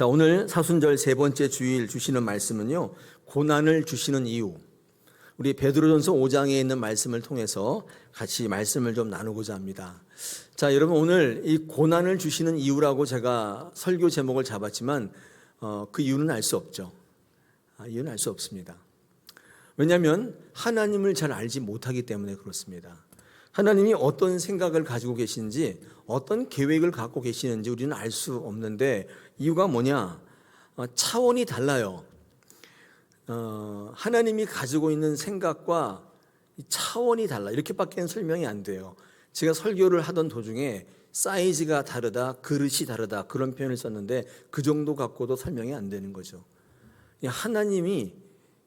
자, 오늘 사순절 세 번째 주일 주시는 말씀은요, 고난을 주시는 이유. 우리 베드로전서 5장에 있는 말씀을 통해서 같이 말씀을 좀 나누고자 합니다. 자, 여러분, 오늘 이 고난을 주시는 이유라고 제가 설교 제목을 잡았지만 그 이유는 알 수 없죠. 이유는 알 수 없습니다. 왜냐하면 하나님을 잘 알지 못하기 때문에 그렇습니다. 하나님이 어떤 생각을 가지고 계신지, 어떤 계획을 갖고 계시는지 우리는 알 수 없는데, 이유가 뭐냐? 차원이 달라요. 하나님이 가지고 있는 생각과 차원이 달라. 이렇게밖에 설명이 안 돼요. 제가 설교를 하던 도중에 사이즈가 다르다, 그릇이 다르다, 그런 표현을 썼는데 그 정도 갖고도 설명이 안 되는 거죠. 하나님이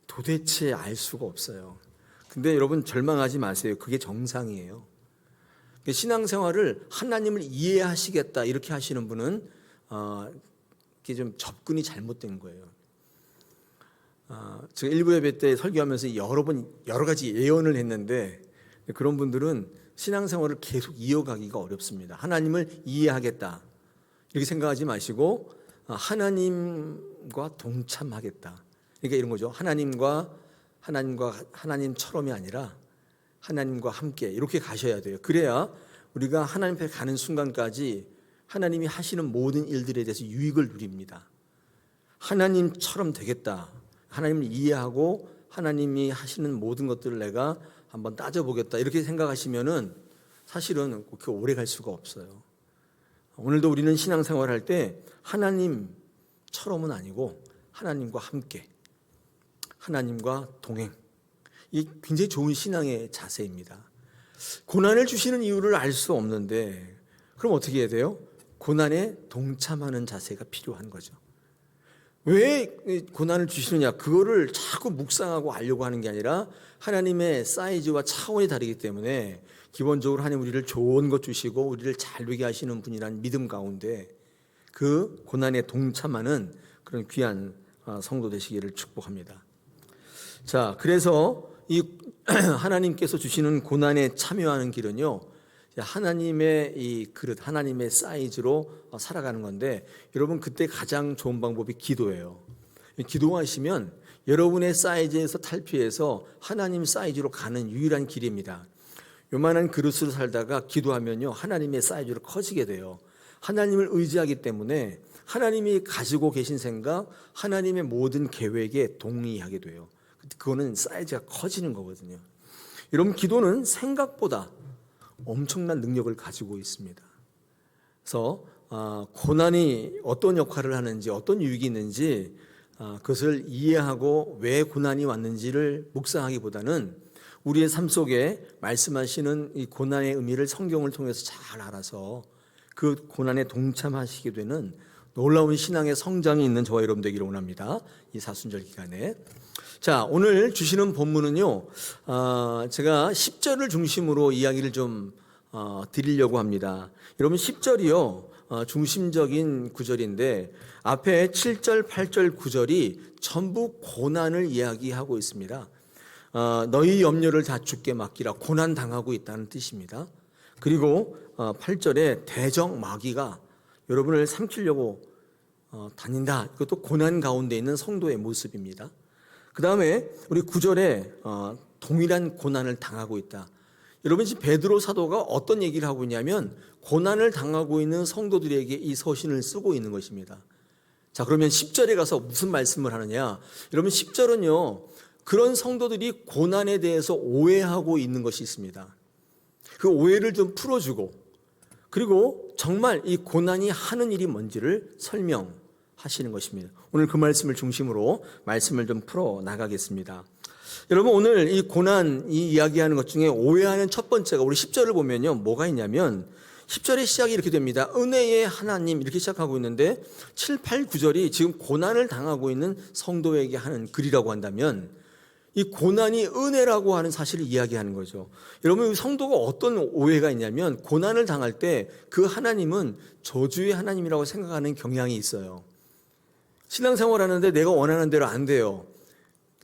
도대체 알 수가 없어요. 근데 여러분 절망하지 마세요. 그게 정상이에요. 신앙생활을 하나님을 이해하시겠다 이렇게 하시는 분은 이게 좀 접근이 잘못된 거예요. 제가 일부 예배 때 설교하면서 여러 가지 예언을 했는데 그런 분들은 신앙생활을 계속 이어가기가 어렵습니다. 하나님을 이해하겠다 이렇게 생각하지 마시고 하나님과 동참하겠다. 그러니까 이런 거죠. 하나님처럼이 아니라 하나님과 함께 이렇게 가셔야 돼요. 그래야 우리가 하나님 앞에 가는 순간까지 하나님이 하시는 모든 일들에 대해서 유익을 누립니다. 하나님처럼 되겠다. 하나님을 이해하고 하나님이 하시는 모든 것들을 내가 한번 따져보겠다. 이렇게 생각하시면은 사실은 그렇게 오래 갈 수가 없어요. 오늘도 우리는 신앙생활 할 때 하나님처럼은 아니고 하나님과 함께, 하나님과 동행. 이 굉장히 좋은 신앙의 자세입니다. 고난을 주시는 이유를 알 수 없는데 그럼 어떻게 해야 돼요? 고난에 동참하는 자세가 필요한 거죠. 왜 고난을 주시느냐? 그거를 자꾸 묵상하고 알려고 하는 게 아니라 하나님의 사이즈와 차원이 다르기 때문에 기본적으로 하나님 우리를 좋은 것 주시고 우리를 잘 되게 하시는 분이라는 믿음 가운데 그 고난에 동참하는 그런 귀한 성도 되시기를 축복합니다. 자, 그래서 이 하나님께서 주시는 고난에 참여하는 길은요, 하나님의 이 그릇, 하나님의 사이즈로 살아가는 건데, 여러분 그때 가장 좋은 방법이 기도예요. 기도하시면 여러분의 사이즈에서 탈피해서 하나님 사이즈로 가는 유일한 길입니다. 요만한 그릇으로 살다가 기도하면요, 하나님의 사이즈로 커지게 돼요. 하나님을 의지하기 때문에 하나님이 가지고 계신 생각, 하나님의 모든 계획에 동의하게 돼요. 그거는 사이즈가 커지는 거거든요. 여러분, 기도는 생각보다 엄청난 능력을 가지고 있습니다. 그래서 고난이 어떤 역할을 하는지, 어떤 유익이 있는지 그것을 이해하고 왜 고난이 왔는지를 묵상하기보다는 우리의 삶 속에 말씀하시는 이 고난의 의미를 성경을 통해서 잘 알아서 그 고난에 동참하시게 되는 놀라운 신앙의 성장이 있는 저와 여러분 되기를 원합니다. 이 사순절 기간에. 자, 오늘 주시는 본문은요, 제가 10절을 중심으로 이야기를 좀 드리려고 합니다. 여러분 10절이요, 중심적인 구절인데 앞에 7절, 8절, 9절이 전부 고난을 이야기하고 있습니다. 너희 염려를 다 주께 맡기라. 고난 당하고 있다는 뜻입니다. 그리고 8절에 대적 마귀가 여러분을 삼키려고 다닌다. 이것도 고난 가운데 있는 성도의 모습입니다. 그 다음에 우리 9절에 동일한 고난을 당하고 있다. 여러분 지금 베드로 사도가 어떤 얘기를 하고 있냐면 고난을 당하고 있는 성도들에게 이 서신을 쓰고 있는 것입니다. 자, 그러면 10절에 가서 무슨 말씀을 하느냐? 여러분 10절은요, 그런 성도들이 고난에 대해서 오해하고 있는 것이 있습니다. 그 오해를 좀 풀어주고, 그리고 정말 이 고난이 하는 일이 뭔지를 설명하시는 것입니다. 오늘 그 말씀을 중심으로 말씀을 좀 풀어 나가겠습니다. 여러분 오늘 이 고난 이 이야기하는 것 중에 오해하는 첫 번째가 우리 10절을 보면요, 뭐가 있냐면 10절의 시작이 이렇게 됩니다. 은혜의 하나님 이렇게 시작하고 있는데 7, 8, 9절이 지금 고난을 당하고 있는 성도에게 하는 글이라고 한다면 이 고난이 은혜라고 하는 사실을 이야기하는 거죠. 여러분 성도가 어떤 오해가 있냐면 고난을 당할 때 그 하나님은 저주의 하나님이라고 생각하는 경향이 있어요. 신앙생활 하는데 내가 원하는 대로 안 돼요.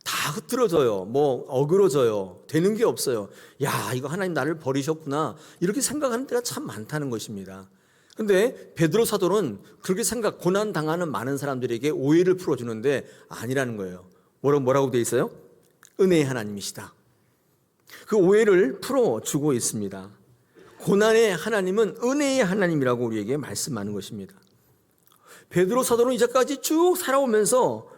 다 흐트러져요. 어그러져요. 되는 게 없어요. 야, 이거 하나님 나를 버리셨구나. 이렇게 생각하는 때가 참 많다는 것입니다. 근데 베드로 사도는 그렇게 고난 당하는 많은 사람들에게 오해를 풀어주는데 아니라는 거예요. 뭐라고 돼 있어요? 은혜의 하나님이시다. 그 오해를 풀어주고 있습니다. 고난의 하나님은 은혜의 하나님이라고 우리에게 말씀하는 것입니다. 베드로 사도는 이제까지 쭉 살아오면서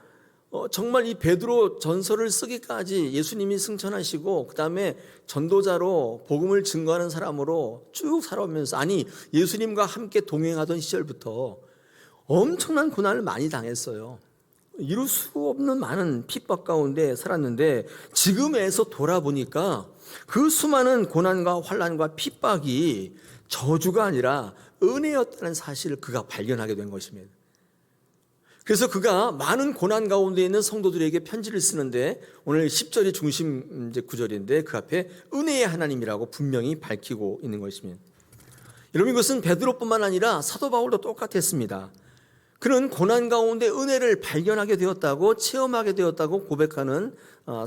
정말 이 베드로 전서를 쓰기까지 예수님이 승천하시고 그 다음에 전도자로 복음을 증거하는 사람으로 쭉 살아오면서, 아니 예수님과 함께 동행하던 시절부터 엄청난 고난을 많이 당했어요. 이룰 수 없는 많은 핍박 가운데 살았는데 지금에서 돌아보니까 그 수많은 고난과 환난과 핍박이 저주가 아니라 은혜였다는 사실을 그가 발견하게 된 것입니다. 그래서 그가 많은 고난 가운데 있는 성도들에게 편지를 쓰는데 오늘 10절이 중심 구절인데 그 앞에 은혜의 하나님이라고 분명히 밝히고 있는 것입니다. 여러분, 이것은 베드로뿐만 아니라 사도 바울도 똑같았습니다. 그는 고난 가운데 은혜를 발견하게 되었다고, 체험하게 되었다고 고백하는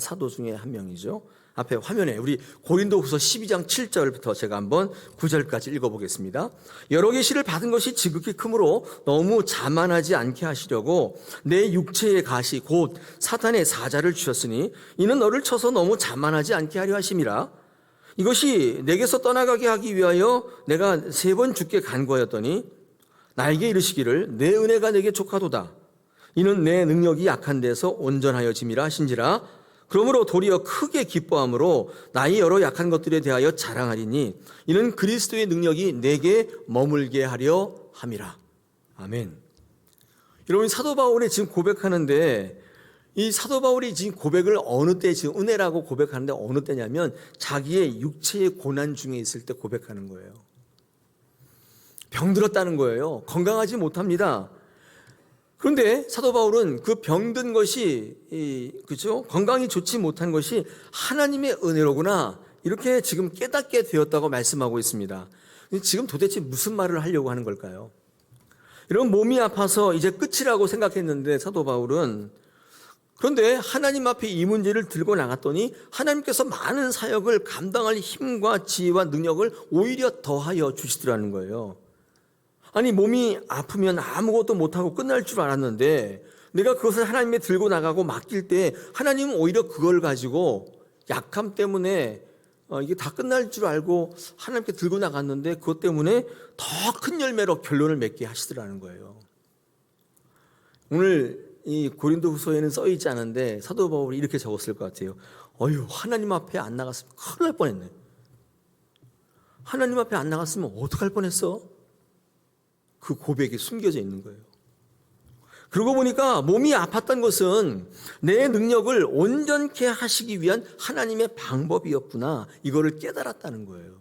사도 중에 한 명이죠. 앞에 화면에 우리 고린도후서 12장 7절부터 제가 한번 9절까지 읽어보겠습니다. 여러 계시를 받은 것이 지극히 크므로 너무 자만하지 않게 하시려고 내 육체의 가시 곧 사탄의 사자를 주셨으니 이는 너를 쳐서 너무 자만하지 않게 하려 하심이라. 이것이 내게서 떠나가게 하기 위하여 내가 3번 주께 간구하였더니 나에게 이르시기를 내 은혜가 내게 족하도다. 이는 내 능력이 약한 데서 온전하여짐이라 하신지라. 그러므로 도리어 크게 기뻐함으로 나의 여러 약한 것들에 대하여 자랑하리니 이는 그리스도의 능력이 내게 머물게 하려 함이라. 아멘. 여러분, 사도 바울이 지금 고백하는데 이 사도 바울이 지금 고백을 어느 때, 지금 은혜라고 고백하는데 어느 때냐면 자기의 육체의 고난 중에 있을 때 고백하는 거예요. 병들었다는 거예요. 건강하지 못합니다. 그런데 사도 바울은 그 병든 것이, 그죠? 건강이 좋지 못한 것이 하나님의 은혜로구나, 이렇게 지금 깨닫게 되었다고 말씀하고 있습니다. 지금 도대체 무슨 말을 하려고 하는 걸까요? 여러분, 몸이 아파서 이제 끝이라고 생각했는데 사도 바울은, 그런데 하나님 앞에 이 문제를 들고 나갔더니 하나님께서 많은 사역을 감당할 힘과 지혜와 능력을 오히려 더하여 주시더라는 거예요. 아니, 몸이 아프면 아무것도 못하고 끝날 줄 알았는데 내가 그것을 하나님께 들고 나가고 맡길 때 하나님은 오히려 그걸 가지고 약함 때문에 이게 다 끝날 줄 알고 하나님께 들고 나갔는데 그것 때문에 더 큰 열매로 결론을 맺게 하시더라는 거예요. 오늘 이 고린도후서에는 써 있지 않은데 사도 바울이 이렇게 적었을 것 같아요. 어휴, 하나님 앞에 안 나갔으면 큰일 날 뻔했네. 하나님 앞에 안 나갔으면 어떡할 뻔했어? 그 고백이 숨겨져 있는 거예요. 그러고 보니까 몸이 아팠던 것은 내 능력을 온전케 하시기 위한 하나님의 방법이었구나, 이거를 깨달았다는 거예요.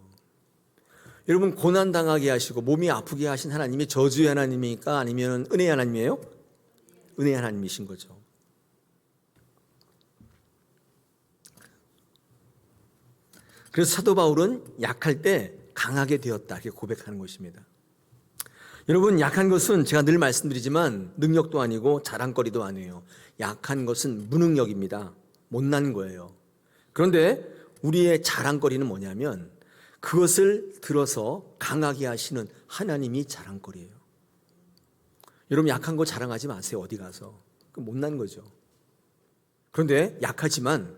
여러분, 고난당하게 하시고 몸이 아프게 하신 하나님이 저주의 하나님입니까? 아니면 은혜의 하나님이에요? 은혜의 하나님이신 거죠. 그래서 사도 바울은 약할 때 강하게 되었다, 이렇게 고백하는 것입니다. 여러분, 약한 것은 제가 늘 말씀드리지만 능력도 아니고 자랑거리도 아니에요. 약한 것은 무능력입니다. 못난 거예요. 그런데 우리의 자랑거리는 뭐냐면 그것을 들어서 강하게 하시는 하나님이 자랑거리예요. 여러분, 약한 거 자랑하지 마세요. 어디 가서. 그 못난 거죠. 그런데 약하지만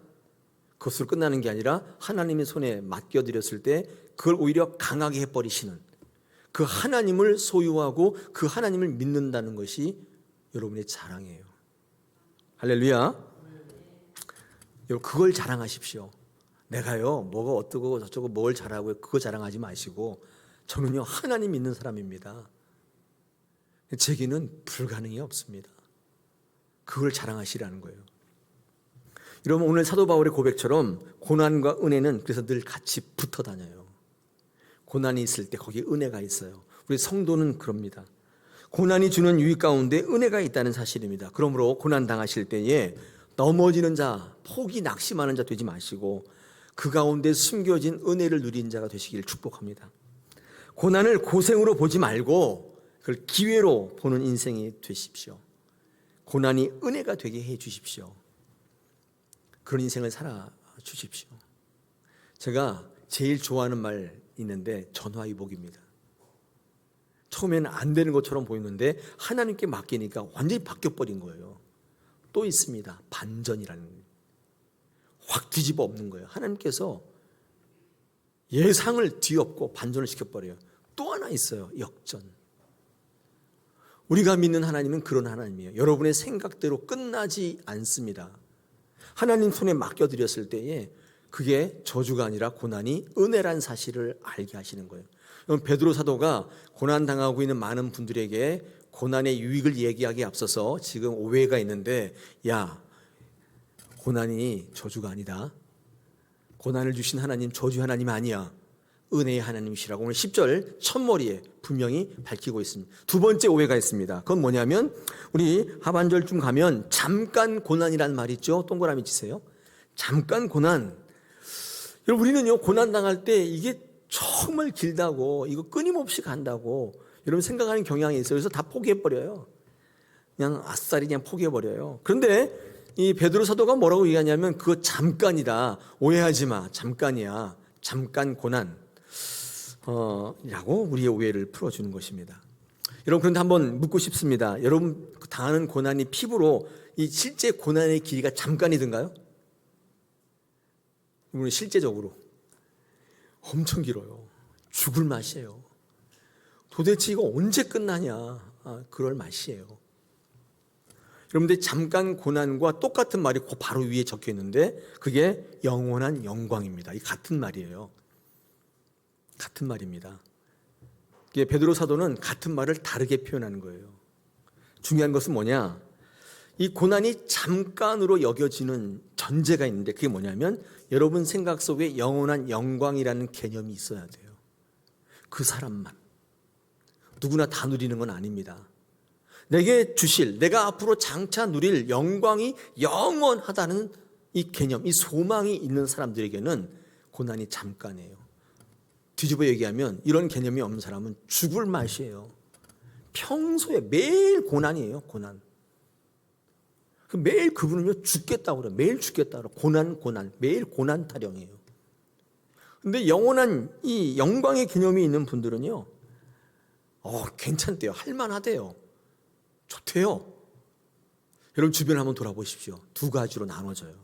그것으로 끝나는 게 아니라 하나님의 손에 맡겨드렸을 때 그걸 오히려 강하게 해버리시는, 그 하나님을 소유하고 그 하나님을 믿는다는 것이 여러분의 자랑이에요. 할렐루야. 여러분, 그걸 자랑하십시오. 내가요 뭐가 어떠고 저쩌고 뭘 잘하고 그거 자랑하지 마시고, 저는요 하나님 믿는 사람입니다. 제게는 불가능이 없습니다. 그걸 자랑하시라는 거예요. 여러분, 오늘 사도 바울의 고백처럼 고난과 은혜는 그래서 늘 같이 붙어 다녀요. 고난이 있을 때 거기에 은혜가 있어요. 우리 성도는 그럽니다. 고난이 주는 유익 가운데 은혜가 있다는 사실입니다. 그러므로 고난 당하실 때에 넘어지는 자, 포기 낙심하는 자 되지 마시고 그 가운데 숨겨진 은혜를 누린 자가 되시길 축복합니다. 고난을 고생으로 보지 말고 그걸 기회로 보는 인생이 되십시오. 고난이 은혜가 되게 해 주십시오. 그런 인생을 살아 주십시오. 제가 제일 좋아하는 말 있는데 전화위복입니다. 처음에는 안 되는 것처럼 보이는데 하나님께 맡기니까 완전히 바뀌어버린 거예요. 또 있습니다. 반전이라는, 확 뒤집어 엎는 거예요. 하나님께서 예상을 뒤엎고 반전을 시켜버려요. 또 하나 있어요. 역전. 우리가 믿는 하나님은 그런 하나님이에요. 여러분의 생각대로 끝나지 않습니다. 하나님 손에 맡겨드렸을 때에 그게 저주가 아니라 고난이 은혜란 사실을 알게 하시는 거예요. 베드로 사도가 고난당하고 있는 많은 분들에게 고난의 유익을 얘기하기에 앞서서 지금 오해가 있는데, 야, 고난이 저주가 아니다. 고난을 주신 하나님 저주 하나님 아니야. 은혜의 하나님이시라고 오늘 10절 첫머리에 분명히 밝히고 있습니다. 두 번째 오해가 있습니다. 그건 뭐냐면 우리 하반절쯤 가면 잠깐 고난이란 말 있죠. 동그라미 치세요. 잠깐 고난. 여러분, 우리는요 고난 당할 때 이게 정말 길다고, 이거 끊임없이 간다고 여러분 생각하는 경향이 있어요. 그래서 다 포기해버려요. 그냥 아싸리 그냥 포기해버려요. 그런데 이 베드로 사도가 뭐라고 얘기하냐면 그거 잠깐이다. 오해하지 마. 잠깐이야. 잠깐 고난. 라고 우리의 오해를 풀어주는 것입니다. 여러분, 그런데 한번 묻고 싶습니다. 여러분 당하는 고난이 피부로 이 실제 고난의 길이가 잠깐이든가요? 여러분, 실제적으로 엄청 길어요. 죽을 맛이에요. 도대체 이거 언제 끝나냐? 그럴 맛이에요. 여러분들 잠깐 고난과 똑같은 말이 바로 위에 적혀 있는데 그게 영원한 영광입니다. 이 같은 말이에요. 같은 말입니다. 베드로 사도는 같은 말을 다르게 표현하는 거예요. 중요한 것은 뭐냐? 이 고난이 잠깐으로 여겨지는 전제가 있는데 그게 뭐냐면 여러분 생각 속에 영원한 영광이라는 개념이 있어야 돼요. 그 사람만. 누구나 다 누리는 건 아닙니다. 내게 주실, 내가 앞으로 장차 누릴 영광이 영원하다는 이 개념, 이 소망이 있는 사람들에게는 고난이 잠깐이에요. 뒤집어 얘기하면 이런 개념이 없는 사람은 죽을 맛이에요. 평소에 매일 고난이에요. 고난. 매일 그분은요 죽겠다고 그래요. 매일 죽겠다고 그래요. 고난. 매일 고난 타령이에요. 근데 영원한 이 영광의 개념이 있는 분들은요 괜찮대요. 할만하대요. 좋대요. 여러분 주변 한번 돌아보십시오. 두 가지로 나눠져요.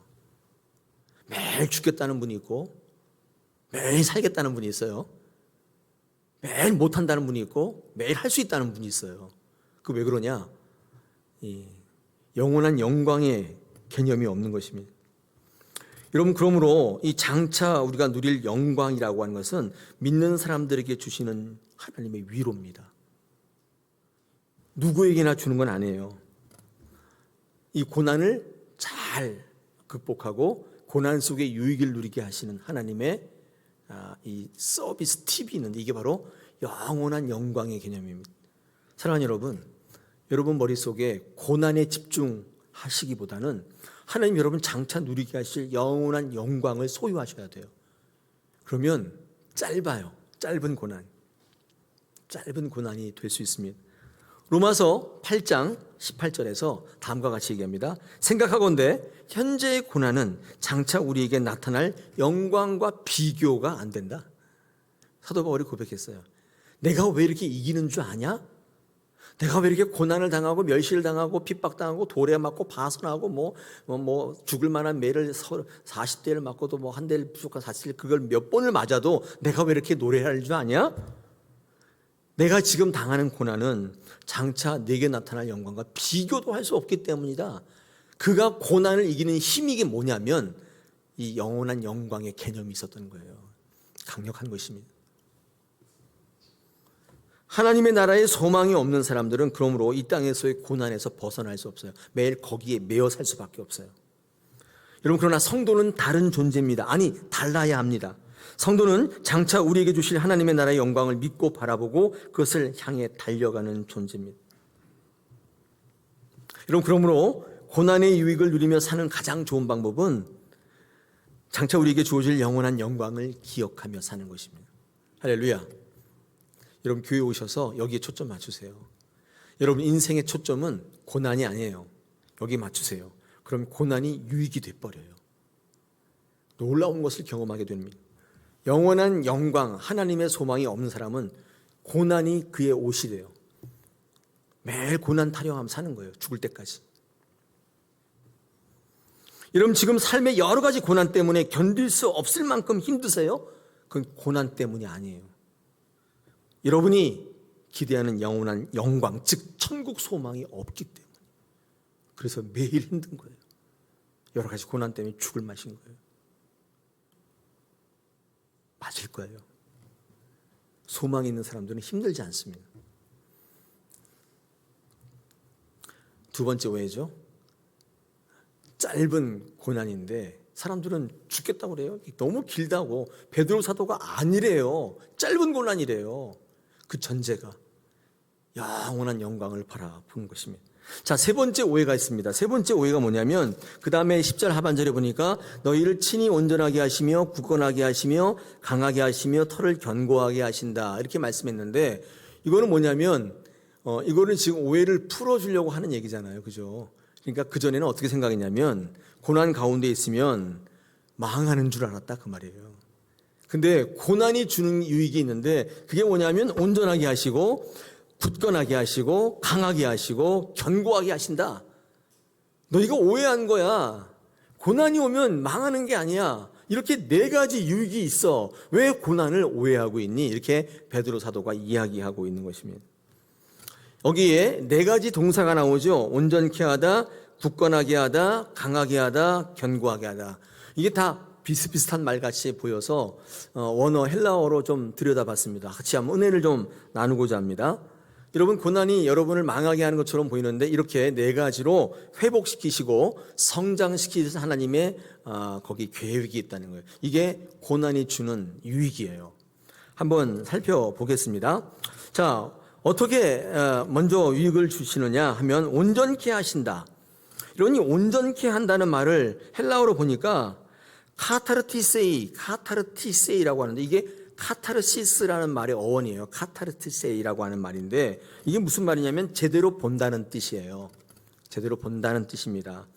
매일 죽겠다는 분이 있고 매일 살겠다는 분이 있어요. 매일 못한다는 분이 있고 매일 할 수 있다는 분이 있어요. 그 왜 그러냐? 이 영원한 영광의 개념이 없는 것입니다. 여러분, 그러므로 이 장차 우리가 누릴 영광이라고 하는 것은 믿는 사람들에게 주시는 하나님의 위로입니다. 누구에게나 주는 건 아니에요. 이 고난을 잘 극복하고 고난 속에 유익을 누리게 하시는 하나님의 이 서비스 팁이 있는데 이게 바로 영원한 영광의 개념입니다. 사랑하는 여러분, 여러분 머릿속에 고난에 집중하시기보다는 하나님 여러분 장차 누리게 하실 영원한 영광을 소유하셔야 돼요. 그러면 짧아요. 짧은 고난이 될 수 있습니다. 로마서 8장 18절에서 다음과 같이 얘기합니다. 생각하건대 현재의 고난은 장차 우리에게 나타날 영광과 비교가 안 된다. 사도 바울이 고백했어요. 내가 왜 이렇게 이기는 줄 아냐? 내가 왜 이렇게 고난을 당하고 멸시를 당하고 핍박당하고 돌에 맞고 파선하고 뭐 죽을 만한 매를 40대를 맞고도 뭐 한 대를 부족한 40대 그걸 몇 번을 맞아도 내가 왜 이렇게 노래할 줄 아냐? 내가 지금 당하는 고난은 장차 내게 나타날 영광과 비교도 할 수 없기 때문이다. 그가 고난을 이기는 힘이 이게 뭐냐면 이 영원한 영광의 개념이 있었던 거예요. 강력한 것입니다. 하나님의 나라에 소망이 없는 사람들은 그러므로 이 땅에서의 고난에서 벗어날 수 없어요. 매일 거기에 매여 살 수밖에 없어요. 여러분, 그러나 성도는 다른 존재입니다. 아니, 달라야 합니다. 성도는 장차 우리에게 주실 하나님의 나라의 영광을 믿고 바라보고 그것을 향해 달려가는 존재입니다. 여러분, 그러므로 고난의 유익을 누리며 사는 가장 좋은 방법은 장차 우리에게 주어질 영원한 영광을 기억하며 사는 것입니다. 할렐루야. 여러분, 교회 오셔서 여기에 초점 맞추세요. 여러분 인생의 초점은 고난이 아니에요. 여기 맞추세요. 그럼 고난이 유익이 돼버려요. 놀라운 것을 경험하게 됩니다. 영원한 영광, 하나님의 소망이 없는 사람은 고난이 그의 옷이래요. 매일 고난 타령하며 사는 거예요. 죽을 때까지. 여러분 지금 삶의 여러 가지 고난 때문에 견딜 수 없을 만큼 힘드세요? 그건 고난 때문이 아니에요. 여러분이 기대하는 영원한 영광, 즉 천국 소망이 없기 때문에. 그래서 매일 힘든 거예요. 여러 가지 고난 때문에 죽을 맛인 거예요. 맞을 거예요. 소망이 있는 사람들은 힘들지 않습니다. 두 번째 오해죠. 짧은 고난인데 사람들은 죽겠다고 그래요. 너무 길다고. 베드로 사도가 아니래요. 짧은 고난이래요. 그 전제가 영원한 영광을 바라보는 것입니다. 자, 세 번째 오해가 있습니다. 세 번째 오해가 뭐냐면 그 다음에 10절 하반절에 보니까 너희를 친히 온전하게 하시며 굳건하게 하시며 강하게 하시며 털을 견고하게 하신다 이렇게 말씀했는데 이거는 뭐냐면 이거는 지금 오해를 풀어주려고 하는 얘기잖아요. 그죠? 그러니까 그전에는 어떻게 생각했냐면 고난 가운데 있으면 망하는 줄 알았다 그 말이에요. 근데 고난이 주는 유익이 있는데 그게 뭐냐면 온전하게 하시고 굳건하게 하시고 강하게 하시고 견고하게 하신다. 너희가 오해한 거야. 고난이 오면 망하는 게 아니야. 이렇게 네 가지 유익이 있어. 왜 고난을 오해하고 있니? 이렇게 베드로 사도가 이야기하고 있는 것입니다. 여기에 네 가지 동사가 나오죠. 온전케 하다, 굳건하게 하다, 강하게 하다, 견고하게 하다. 이게 다 비슷비슷한 말같이 보여서 원어 헬라어로 좀 들여다봤습니다. 같이 한번 은혜를 좀 나누고자 합니다. 여러분 고난이 여러분을 망하게 하는 것처럼 보이는데 이렇게 네 가지로 회복시키시고 성장시키는 하나님의 거기 계획이 있다는 거예요. 이게 고난이 주는 유익이에요. 한번 살펴보겠습니다. 자, 어떻게 먼저 유익을 주시느냐 하면 온전케 하신다. 이러니 온전케 한다는 말을 헬라어로 보니까 카타르티세이라고 하는데 이게 카타르시스라는 말의 어원이에요. 카타르티세이라고 하는 말인데 이게 무슨 말이냐면 제대로 본다는 뜻이에요. 제대로 본다는 뜻입니다.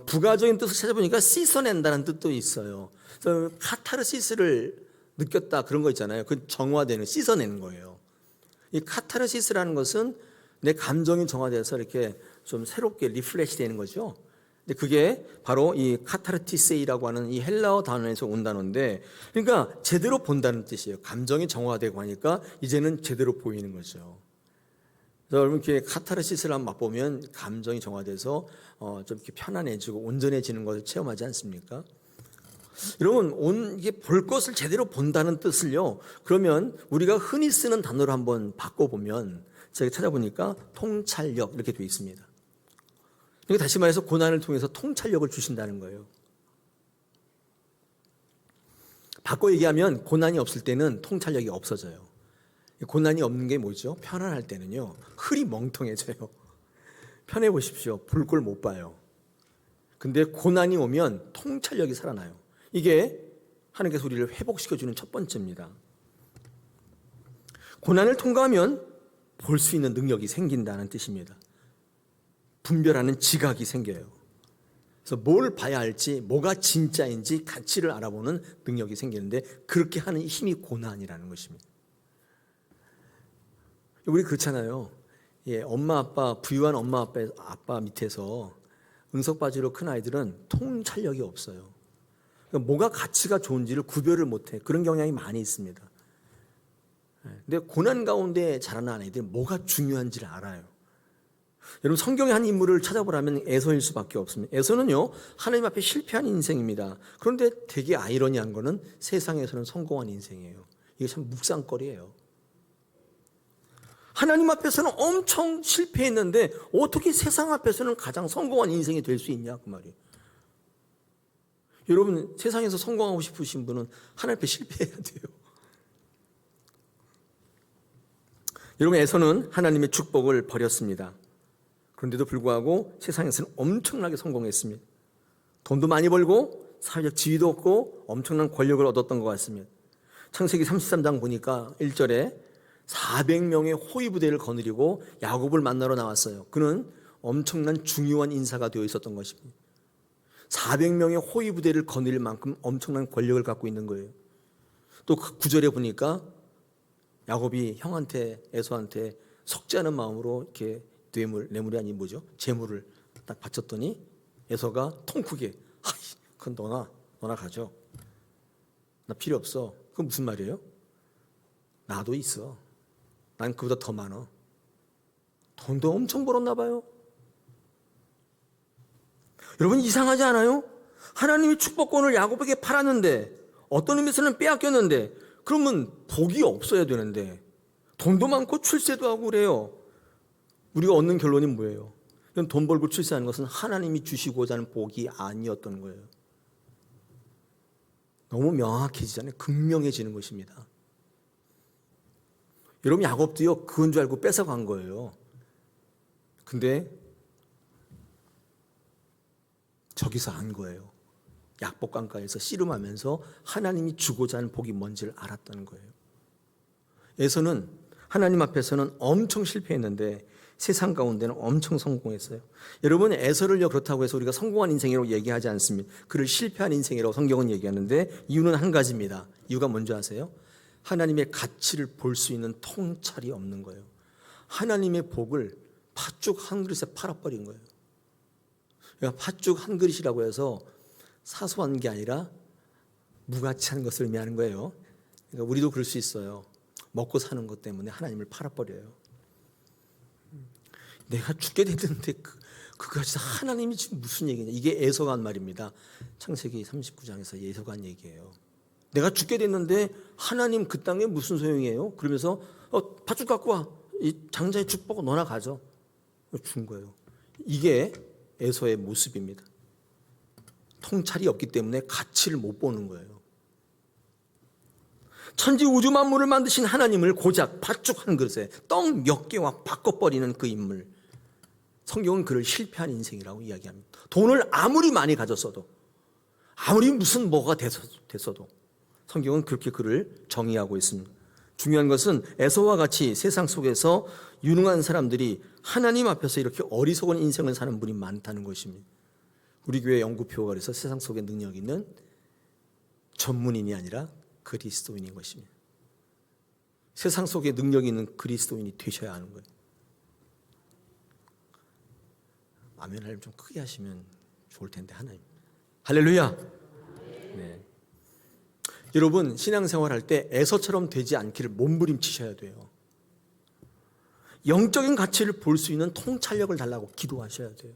부가적인 뜻을 찾아보니까 씻어낸다는 뜻도 있어요. 그래서 카타르시스를 느꼈다 그런 거 있잖아요. 그 정화되는 씻어내는 거예요. 이 카타르시스라는 것은 내 감정이 정화돼서 이렇게 좀 새롭게 리프레시 되는 거죠. 근데 그게 바로 이 카타르티세이라고 하는 이 헬라어 단어에서 온 단어인데 그러니까 제대로 본다는 뜻이에요. 감정이 정화되고 하니까 이제는 제대로 보이는 거죠. 그래서 여러분 이렇게 카타르시스를 한번 맛보면 감정이 정화돼서 좀 이렇게 편안해지고 온전해지는 것을 체험하지 않습니까? 여러분 이게 볼 것을 제대로 본다는 뜻을요. 그러면 우리가 흔히 쓰는 단어로 한번 바꿔보면 제가 찾아보니까 통찰력 이렇게 되어 있습니다. 그러니까 다시 말해서 고난을 통해서 통찰력을 주신다는 거예요. 바꿔 얘기하면 고난이 없을 때는 통찰력이 없어져요. 고난이 없는 게 뭐죠? 편안할 때는요. 흐리멍텅해져요. 편해 보십시오. 볼 걸 못 봐요. 근데 고난이 오면 통찰력이 살아나요. 이게 하나님께서 우리를 회복시켜주는 첫 번째입니다. 고난을 통과하면 볼 수 있는 능력이 생긴다는 뜻입니다. 분별하는 지각이 생겨요. 그래서 뭘 봐야 할지, 뭐가 진짜인지 가치를 알아보는 능력이 생기는데 그렇게 하는 힘이 고난이라는 것입니다. 우리 그렇잖아요. 엄마 아빠 부유한 엄마 아빠 밑에서 응석바지로 큰 아이들은 통찰력이 없어요. 그러니까 뭐가 가치가 좋은지를 구별을 못해. 그런 경향이 많이 있습니다. 근데 고난 가운데 자라는 아이들은 뭐가 중요한지를 알아요. 여러분 성경의 한 인물을 찾아보라면 에서일 수밖에 없습니다. 에서는요 하나님 앞에 실패한 인생입니다. 그런데 되게 아이러니한 거는 세상에서는 성공한 인생이에요. 이게 참 묵상거리예요. 하나님 앞에서는 엄청 실패했는데 어떻게 세상 앞에서는 가장 성공한 인생이 될 수 있냐 그 말이에요. 여러분 세상에서 성공하고 싶으신 분은 하나님 앞에 실패해야 돼요. 여러분 에서는 하나님의 축복을 버렸습니다. 그런데도 불구하고 세상에서는 엄청나게 성공했습니다. 돈도 많이 벌고 사회적 지위도 얻고 엄청난 권력을 얻었던 것 같습니다. 창세기 33장 보니까 1절에 400명의 호위 부대를 거느리고 야곱을 만나러 나왔어요. 그는 엄청난 중요한 인사가 되어 있었던 것입니다. 400명의 호위 부대를 거느릴 만큼 엄청난 권력을 갖고 있는 거예요. 또 9절에 보니까 야곱이 형한테 에서한테 속지 않은 마음으로 이렇게 뇌물이 아니 뭐죠? 재물을 딱 바쳤더니 에서가 통 크게 그건 너나 가져. 나 필요 없어. 그건 무슨 말이에요? 나도 있어. 난 그보다 더 많아. 돈도 엄청 벌었나 봐요. 여러분 이상하지 않아요? 하나님이 축복권을 야곱에게 팔았는데 어떤 의미에서는 빼앗겼는데 그러면 복이 없어야 되는데 돈도 많고 출세도 하고 그래요. 우리가 얻는 결론이 뭐예요? 돈 벌고 출세하는 것은 하나님이 주시고자 하는 복이 아니었던 거예요. 너무 명확해지잖아요. 극명해지는 것입니다. 여러분 야곱도요 그건 줄 알고 뺏어간 거예요. 근데 저기서 안 거예요. 약복강가에서 씨름하면서 하나님이 주고자 하는 복이 뭔지를 알았다는 거예요. 에서는 하나님 앞에서는 엄청 실패했는데 세상 가운데는 엄청 성공했어요. 여러분 에서를요 그렇다고 해서 우리가 성공한 인생이라고 얘기하지 않습니다. 그를 실패한 인생이라고 성경은 얘기하는데 이유는 한 가지입니다. 이유가 뭔지 아세요? 하나님의 가치를 볼 수 있는 통찰이 없는 거예요. 하나님의 복을 팥죽 한 그릇에 팔아버린 거예요. 그러니까 팥죽 한 그릇이라고 해서 사소한 게 아니라 무가치한 것을 의미하는 거예요. 그러니까 우리도 그럴 수 있어요. 먹고 사는 것 때문에 하나님을 팔아버려요. 내가 죽게 됐는데 그것이 하나님이 지금 무슨 얘기냐. 이게 에서가 한 말입니다. 창세기 39장에서 에서가 한 얘기예요. 내가 죽게 됐는데 하나님 그 땅에 무슨 소용이에요? 그러면서 팥죽 갖고 와. 이 장자의 축복을 너나 가져. 준 거예요. 이게 에서의 모습입니다. 통찰이 없기 때문에 가치를 못 보는 거예요. 천지 우주 만물을 만드신 하나님을 고작 팥죽 한 그릇에 떡 몇 개와 바꿔버리는 그 인물. 성경은 그를 실패한 인생이라고 이야기합니다. 돈을 아무리 많이 가졌어도 아무리 무슨 뭐가 됐어도 성경은 그렇게 그를 정의하고 있습니다. 중요한 것은 에서와 같이 세상 속에서 유능한 사람들이 하나님 앞에서 이렇게 어리석은 인생을 사는 분이 많다는 것입니다. 우리 교회 연구표가 그래서 세상 속에 능력 있는 전문인이 아니라 그리스도인인 것입니다. 세상 속에 능력 있는 그리스도인이 되셔야 하는 거예요. 아멘을 좀 크게 하시면 좋을 텐데 하나님. 할렐루야. 네. 여러분 신앙생활 할 때 에서처럼 되지 않기를 몸부림치셔야 돼요. 영적인 가치를 볼 수 있는 통찰력을 달라고 기도하셔야 돼요.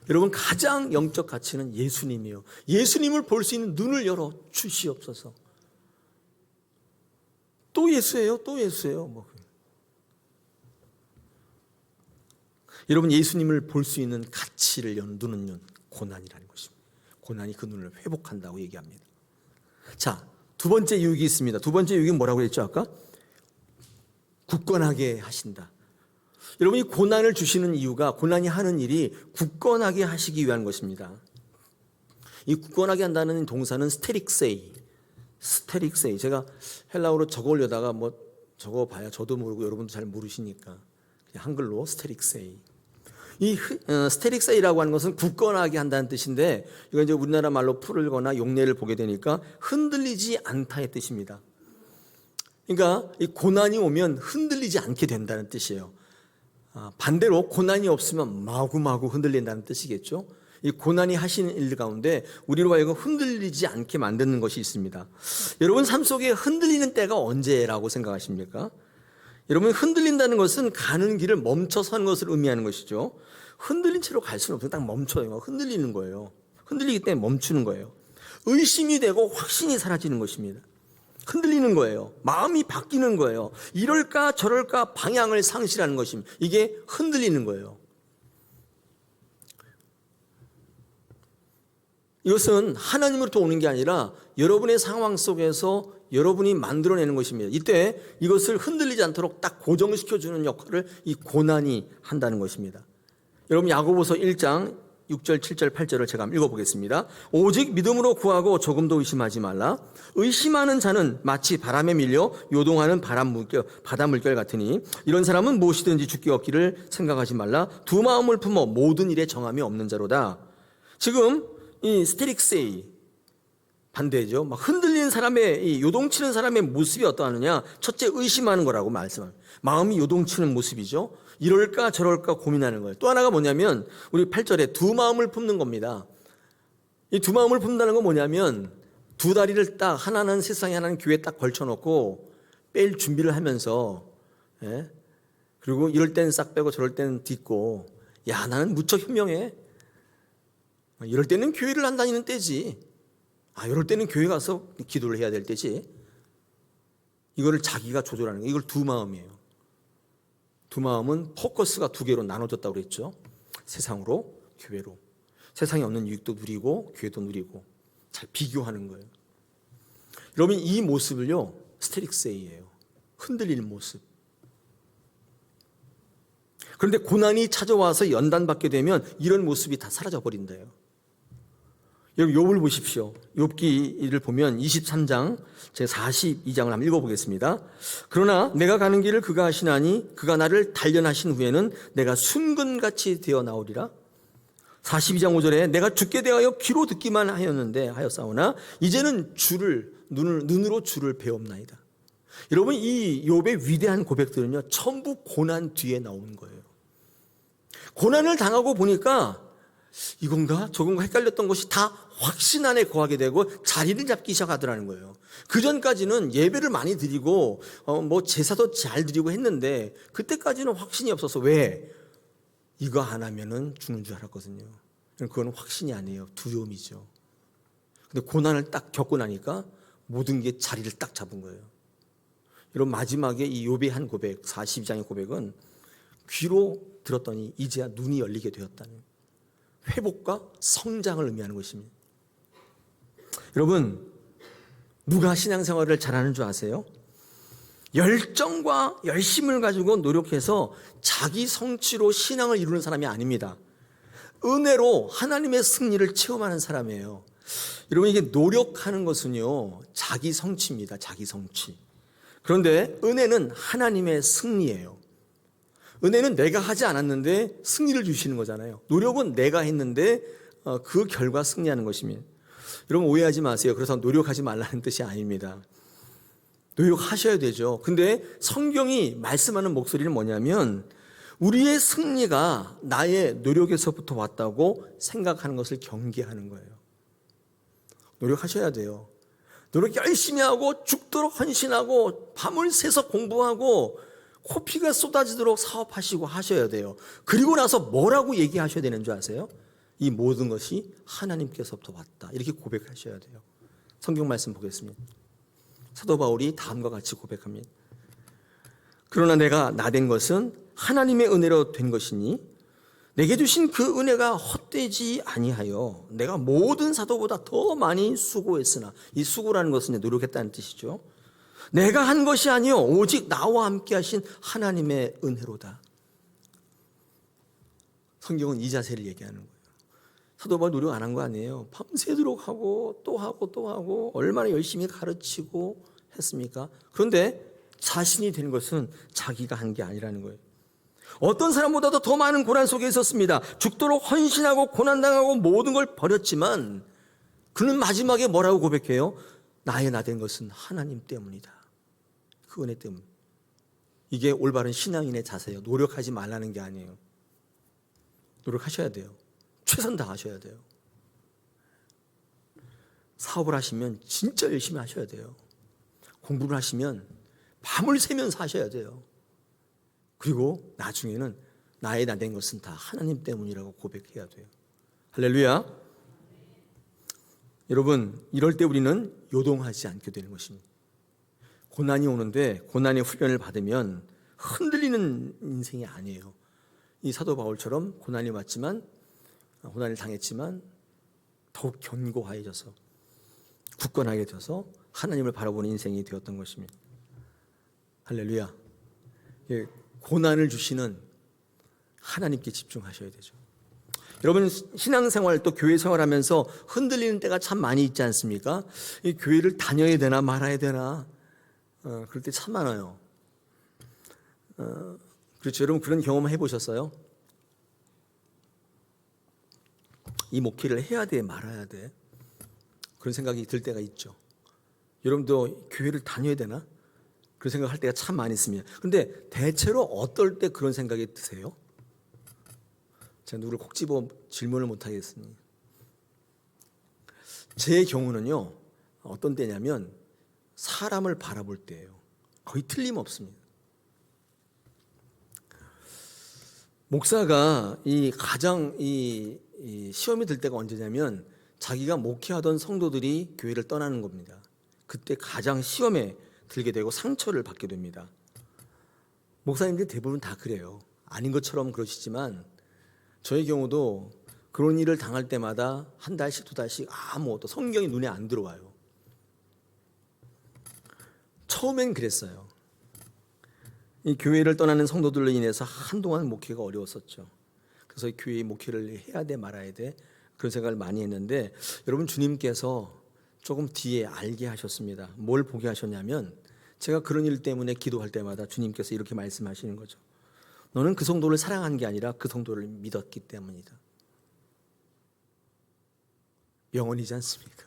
여러분 가장 영적 가치는 예수님이에요. 예수님을 볼 수 있는 눈을 열어 주시옵소서. 또 예수예요. 또 예수예요. 여러분 예수님을 볼 수 있는 가치를 여는 눈은 고난이라는 것입니다. 고난이 그 눈을 회복한다고 얘기합니다. 자, 두 번째 유익이 있습니다. 두 번째 유익은 뭐라고 했죠 아까? 굳건하게 하신다. 여러분 이 고난을 주시는 이유가 고난이 하는 일이 굳건하게 하시기 위한 것입니다. 이 굳건하게 한다는 동사는 스테릭세이. 제가 헬라어로 적어오려다가 적어봐야 저도 모르고 여러분도 잘 모르시니까 그냥 한글로 스테릭세이. 이 스테릭세이라고 하는 것은 굳건하게 한다는 뜻인데 이거 이제 우리나라 말로 풀거나 용례를 보게 되니까 흔들리지 않다의 뜻입니다. 그러니까 이 고난이 오면 흔들리지 않게 된다는 뜻이에요. 반대로 고난이 없으면 마구마구 흔들린다는 뜻이겠죠. 이 고난이 하시는 일 가운데 우리로 하여금 흔들리지 않게 만드는 것이 있습니다. 여러분 삶 속에 흔들리는 때가 언제라고 생각하십니까? 여러분 흔들린다는 것은 가는 길을 멈춰서는 것을 의미하는 것이죠. 흔들린 채로 갈 수는 없어요. 딱 멈춰요. 흔들리는 거예요. 흔들리기 때문에 멈추는 거예요. 의심이 되고 확신이 사라지는 것입니다. 흔들리는 거예요. 마음이 바뀌는 거예요. 이럴까 저럴까 방향을 상실하는 것입니다. 이게 흔들리는 거예요. 이것은 하나님으로부터 오는 게 아니라 여러분의 상황 속에서 여러분이 만들어내는 것입니다. 이때 이것을 흔들리지 않도록 딱 고정시켜주는 역할을 이 고난이 한다는 것입니다. 여러분 야고보서 1장 6절, 7절, 8절을 제가 한번 읽어보겠습니다. 오직 믿음으로 구하고 조금도 의심하지 말라. 의심하는 자는 마치 바람에 밀려 요동하는 바다 물결 같으니 이런 사람은 무엇이든지 죽기 없기를 생각하지 말라. 두 마음을 품어 모든 일에 정함이 없는 자로다. 지금 이 스테릭세이 반대죠. 막 흔들리는 흔들린 사람의, 이 요동치는 사람의 모습이 어떠하느냐? 첫째, 의심하는 거라고 말씀합니다. 마음이 요동치는 모습이죠. 이럴까 저럴까 고민하는 거예요. 또 하나가 뭐냐면 우리 8절에 두 마음을 품는 겁니다. 이 두 마음을 품는다는 건 뭐냐면 두 다리를 딱 하나는 세상에 하나는 교회에 딱 걸쳐놓고 뺄 준비를 하면서, 예? 그리고 이럴 땐 싹 빼고 저럴 땐 딛고, 야, 나는 무척 현명해. 이럴 때는 교회를 안 다니는 때지. 이럴 때는 교회 가서 기도를 해야 될 때지. 이거를 자기가 조절하는 거예요. 이걸 두 마음이에요. 두 마음은 포커스가 두 개로 나눠졌다고 그랬죠. 세상으로, 교회로. 세상에 없는 유익도 누리고 교회도 누리고 잘 비교하는 거예요. 여러분, 이 모습을요, 스테릭세이예요. 흔들리는 모습. 그런데 고난이 찾아와서 연단받게 되면 이런 모습이 다 사라져 버린대요. 여러분, 욥을 보십시오. 욥기를 보면 23장 제 42장을 한번 읽어보겠습니다. 그러나 내가 가는 길을 그가 하시나니 그가 나를 단련하신 후에는 내가 순금같이 되어 나오리라. 42장 5절에 내가 죽게 되어 귀로 듣기만 하였사오나 이제는 눈으로 주를 배옵나이다. 여러분, 이 욥의 위대한 고백들은요, 전부 고난 뒤에 나오는 거예요. 고난을 당하고 보니까 이건가 저건가 헷갈렸던 것이 다 확신 안에 거하게 되고 자리를 잡기 시작하더라는 거예요. 그 전까지는 예배를 많이 드리고 제사도 잘 드리고 했는데 그때까지는 확신이 없어서, 왜? 이거 안 하면은 죽는 줄 알았거든요. 그건 확신이 아니에요. 두려움이죠. 근데 고난을 딱 겪고 나니까 모든 게 자리를 딱 잡은 거예요. 여러분, 마지막에 이 욥의 한 고백, 42장의 고백은 귀로 들었더니 이제야 눈이 열리게 되었다는, 회복과 성장을 의미하는 것입니다. 여러분, 누가 신앙생활을 잘하는 줄 아세요? 열정과 열심을 가지고 노력해서 자기 성취로 신앙을 이루는 사람이 아닙니다. 은혜로 하나님의 승리를 체험하는 사람이에요. 여러분, 이게 노력하는 것은요, 자기 성취입니다. 자기 성취. 그런데 은혜는 하나님의 승리예요. 은혜는 내가 하지 않았는데 승리를 주시는 거잖아요. 노력은 내가 했는데 그 결과 승리하는 것입니다. 여러분, 오해하지 마세요. 그래서 노력하지 말라는 뜻이 아닙니다. 노력하셔야 되죠. 근데 성경이 말씀하는 목소리는 뭐냐면 우리의 승리가 나의 노력에서부터 왔다고 생각하는 것을 경계하는 거예요. 노력하셔야 돼요. 노력 열심히 하고 죽도록 헌신하고 밤을 새서 공부하고 코피가 쏟아지도록 사업하시고 하셔야 돼요. 그리고 나서 뭐라고 얘기하셔야 되는 줄 아세요? 이 모든 것이 하나님께서부터 왔다. 이렇게 고백하셔야 돼요. 성경 말씀 보겠습니다. 사도 바울이 다음과 같이 고백합니다. 그러나 내가 나된 것은 하나님의 은혜로 된 것이니 내게 주신 그 은혜가 헛되지 아니하여 내가 모든 사도보다 더 많이 수고했으나, 이 수고라는 것은 노력했다는 뜻이죠. 내가 한 것이 아니요 오직 나와 함께 하신 하나님의 은혜로다. 성경은 이 자세를 얘기하는 거예요. 사도 바울 노력 안 한 거 아니에요. 밤새도록 하고 또 하고 또 하고 얼마나 열심히 가르치고 했습니까? 그런데 자신이 된 것은 자기가 한 게 아니라는 거예요. 어떤 사람보다도 더 많은 고난 속에 있었습니다. 죽도록 헌신하고 고난당하고 모든 걸 버렸지만 그는 마지막에 뭐라고 고백해요? 나의 나 된 것은 하나님 때문이다. 그 은혜 때문. 이게 올바른 신앙인의 자세예요. 노력하지 말라는 게 아니에요. 노력하셔야 돼요. 최선 다하셔야 돼요. 사업을 하시면 진짜 열심히 하셔야 돼요. 공부를 하시면 밤을 새면서 하셔야 돼요. 그리고 나중에는 나의 나 된 것은 다 하나님 때문이라고 고백해야 돼요. 할렐루야. 여러분, 이럴 때 우리는 요동하지 않게 되는 것입니다. 고난이 오는데 고난의 훈련을 받으면 흔들리는 인생이 아니에요. 이 사도 바울처럼 고난이 왔지만, 고난을 당했지만 더욱 견고해져서 굳건하게 돼서 하나님을 바라보는 인생이 되었던 것입니다. 할렐루야. 고난을 주시는 하나님께 집중하셔야 되죠. 여러분, 신앙생활 또 교회 생활하면서 흔들리는 때가 참 많이 있지 않습니까? 이 교회를 다녀야 되나 말아야 되나 그럴 때 참 많아요. 그렇죠. 여러분, 그런 경험 해보셨어요? 이 목회를 해야 돼 말아야 돼, 그런 생각이 들 때가 있죠. 여러분도 교회를 다녀야 되나? 그런 생각할 때가 참 많이 있습니다. 그런데 대체로 어떨 때 그런 생각이 드세요? 제가 누구를 콕 집어 질문을 못 하겠으니 제 경우는요, 어떤 때냐면 사람을 바라볼 때예요. 거의 틀림없습니다. 목사가 가장 시험이 들 때가 언제냐면 자기가 목회하던 성도들이 교회를 떠나는 겁니다. 그때 가장 시험에 들게 되고 상처를 받게 됩니다. 목사님들 대부분 다 그래요. 아닌 것처럼 그러시지만 저의 경우도 그런 일을 당할 때마다 한 달씩 두 달씩 아무것도 성경이 눈에 안 들어와요. 처음엔 그랬어요. 이 교회를 떠나는 성도들로 인해서 한동안 목회가 어려웠었죠. 그래서 교회의 목회를 해야 돼 말아야 돼 그런 생각을 많이 했는데 여러분 주님께서 조금 뒤에 알게 하셨습니다. 뭘 보게 하셨냐면 제가 그런 일 때문에 기도할 때마다 주님께서 이렇게 말씀하시는 거죠. 너는 그 성도를 사랑한 게 아니라 그 성도를 믿었기 때문이다. 명언이지 않습니까?